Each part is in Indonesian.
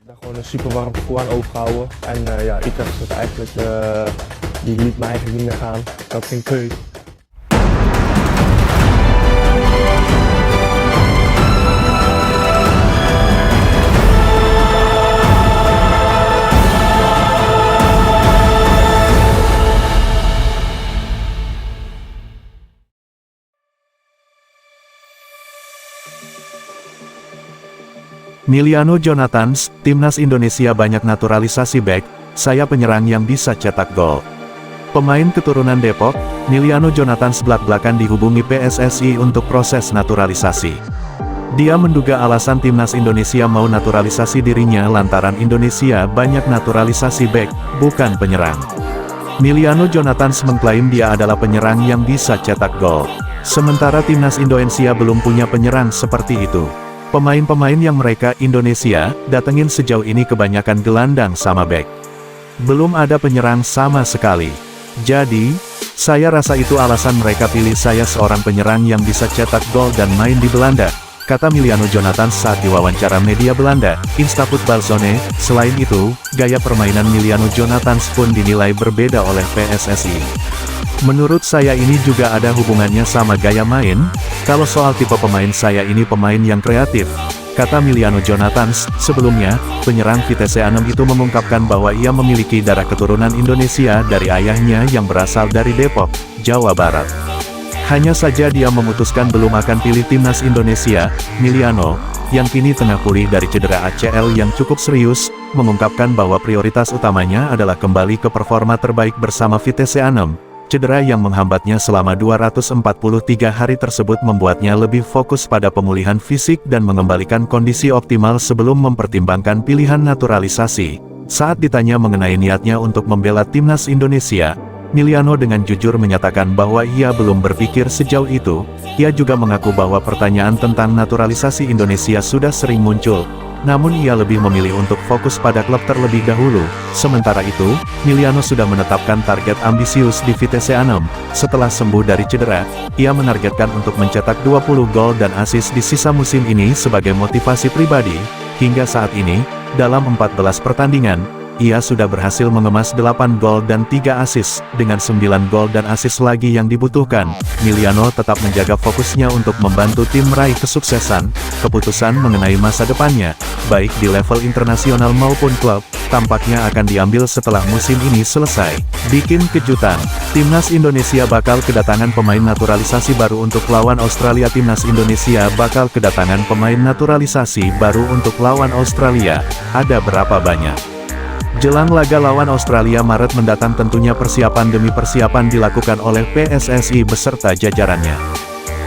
Daar gewoon een super warm parcours aan overgehouden. En ja, Utrecht is eigenlijk, die liet me eigenlijk niet meer gaan. Ik had geen keus. Miliano Jonathans, Timnas Indonesia banyak naturalisasi bek, saya penyerang yang bisa cetak gol. Pemain keturunan Depok, Miliano Jonathans belak-belakan dihubungi PSSI untuk proses naturalisasi. Dia menduga alasan Timnas Indonesia mau naturalisasi dirinya lantaran Indonesia banyak naturalisasi bek, bukan penyerang. Miliano Jonathans mengklaim dia adalah penyerang yang bisa cetak gol. Sementara Timnas Indonesia belum punya penyerang seperti itu. Pemain-pemain yang mereka Indonesia datengin sejauh ini kebanyakan gelandang sama bek. Belum ada penyerang sama sekali. Jadi, saya rasa itu alasan mereka pilih saya seorang penyerang yang bisa cetak gol dan main di Belanda, kata Miliano Jonathans saat diwawancara media Belanda, Instavoetbalzone. Selain itu, gaya permainan Miliano Jonathans pun dinilai berbeda oleh PSSI. Menurut saya ini juga ada hubungannya sama gaya main, kalau soal tipe pemain saya ini pemain yang kreatif, kata Miliano Jonathans. Sebelumnya, penyerang Vitesse 6 itu mengungkapkan bahwa ia memiliki darah keturunan Indonesia dari ayahnya yang berasal dari Depok, Jawa Barat. Hanya saja dia memutuskan belum akan pilih Timnas Indonesia. Miliano, yang kini tengah pulih dari cedera ACL yang cukup serius, mengungkapkan bahwa prioritas utamanya adalah kembali ke performa terbaik bersama Vitesse 6. Cedera yang menghambatnya selama 243 hari tersebut membuatnya lebih fokus pada pemulihan fisik dan mengembalikan kondisi optimal sebelum mempertimbangkan pilihan naturalisasi. Saat ditanya mengenai niatnya untuk membela Timnas Indonesia, Miliano dengan jujur menyatakan bahwa ia belum berpikir sejauh itu. Ia juga mengaku bahwa pertanyaan tentang naturalisasi Indonesia sudah sering muncul, namun ia lebih memilih untuk fokus pada klub terlebih dahulu. Sementara itu, Miliano sudah menetapkan target ambisius di Vitesse 6. Setelah sembuh dari cedera, ia menargetkan untuk mencetak 20 gol dan assist di sisa musim ini sebagai motivasi pribadi. Hingga saat ini, dalam 14 pertandingan, ia sudah berhasil mengemas 8 gol dan 3 assist. Dengan 9 gol dan assist lagi yang dibutuhkan, Miliano tetap menjaga fokusnya untuk membantu tim meraih kesuksesan. Keputusan mengenai masa depannya, baik di level internasional maupun klub, tampaknya akan diambil setelah musim ini selesai. Bikin kejutan, Timnas Indonesia bakal kedatangan pemain naturalisasi baru untuk lawan Australia. Timnas Indonesia bakal kedatangan pemain naturalisasi baru untuk lawan Australia. Ada berapa banyak? Jelang laga lawan Australia Maret mendatang tentunya persiapan demi persiapan dilakukan oleh PSSI beserta jajarannya.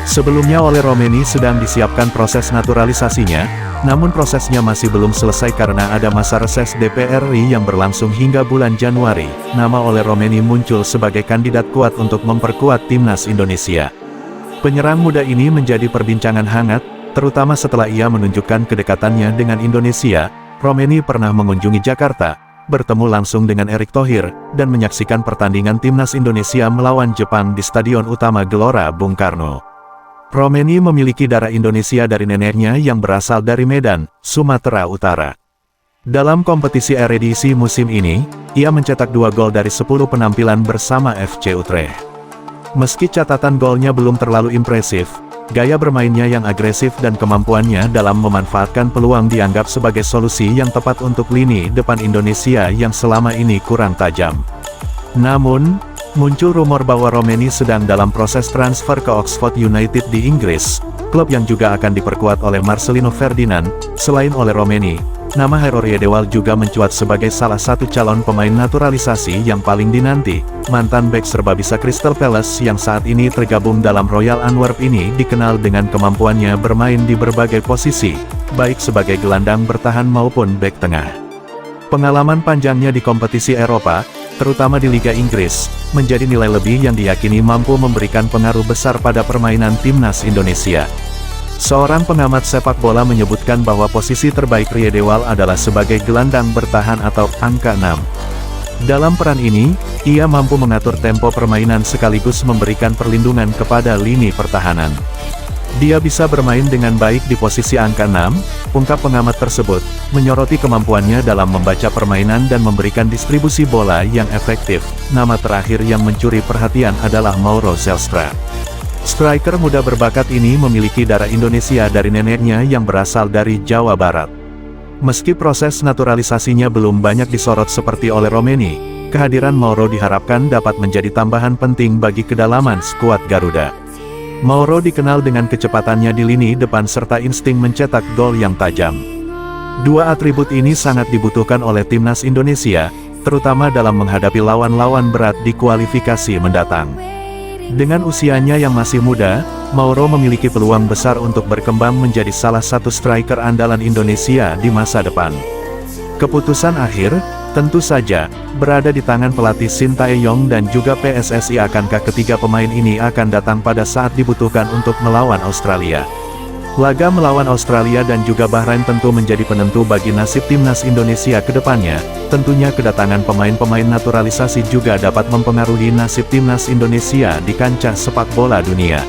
Sebelumnya oleh Romeni sedang disiapkan proses naturalisasinya, namun prosesnya masih belum selesai karena ada masa reses DPR RI yang berlangsung hingga bulan Januari. Nama oleh Romeni muncul sebagai kandidat kuat untuk memperkuat Timnas Indonesia. Penyerang muda ini menjadi perbincangan hangat, terutama setelah ia menunjukkan kedekatannya dengan Indonesia. Romeni pernah mengunjungi Jakarta, bertemu langsung dengan Erick Thohir, dan menyaksikan pertandingan Timnas Indonesia melawan Jepang di Stadion Utama Gelora Bung Karno. Romeni memiliki darah Indonesia dari neneknya yang berasal dari Medan, Sumatera Utara. Dalam kompetisi Eredivisie musim ini, ia mencetak 2 gol dari 10 penampilan bersama FC Utrecht. Meski catatan golnya belum terlalu impresif, gaya bermainnya yang agresif dan kemampuannya dalam memanfaatkan peluang dianggap sebagai solusi yang tepat untuk lini depan Indonesia yang selama ini kurang tajam. Namun, muncul rumor bahwa Romeni sedang dalam proses transfer ke Oxford United di Inggris, klub yang juga akan diperkuat oleh Marcelino Ferdinand. Selain oleh Romeni, nama Hairor Yedewal juga mencuat sebagai salah satu calon pemain naturalisasi yang paling dinanti. Mantan bek serbabisa Crystal Palace yang saat ini tergabung dalam Royal Antwerp ini dikenal dengan kemampuannya bermain di berbagai posisi, baik sebagai gelandang bertahan maupun bek tengah. Pengalaman panjangnya di kompetisi Eropa, terutama di Liga Inggris, menjadi nilai lebih yang diyakini mampu memberikan pengaruh besar pada permainan Timnas Indonesia. Seorang pengamat sepak bola menyebutkan bahwa posisi terbaik Riedewal adalah sebagai gelandang bertahan atau angka 6. Dalam peran ini, ia mampu mengatur tempo permainan sekaligus memberikan perlindungan kepada lini pertahanan. Dia bisa bermain dengan baik di posisi angka 6, ungkap pengamat tersebut, menyoroti kemampuannya dalam membaca permainan dan memberikan distribusi bola yang efektif. Nama terakhir yang mencuri perhatian adalah Mauro Zelstra. Striker muda berbakat ini memiliki darah Indonesia dari neneknya yang berasal dari Jawa Barat. Meski proses naturalisasinya belum banyak disorot seperti oleh Romeni, kehadiran Mauro diharapkan dapat menjadi tambahan penting bagi kedalaman skuad Garuda. Mauro dikenal dengan kecepatannya di lini depan serta insting mencetak gol yang tajam. Dua atribut ini sangat dibutuhkan oleh timnas Indonesia, terutama dalam menghadapi lawan-lawan berat di kualifikasi mendatang. Dengan usianya yang masih muda, Mauro memiliki peluang besar untuk berkembang menjadi salah satu striker andalan Indonesia di masa depan. Keputusan akhir, tentu saja, berada di tangan pelatih Sintayong dan juga PSSI. Akankah ketiga pemain ini akan datang pada saat dibutuhkan untuk melawan Australia? Laga melawan Australia dan juga Bahrain tentu menjadi penentu bagi nasib timnas Indonesia ke depannya. Tentunya kedatangan pemain-pemain naturalisasi juga dapat mempengaruhi nasib timnas Indonesia di kancah sepak bola dunia.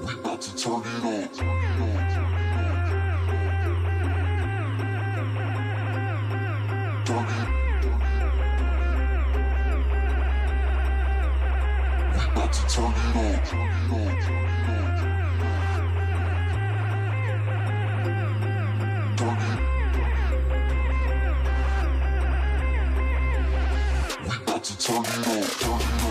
We about to turn it on. Turn it. We about to turn it on. Turn it. We about to turn it on.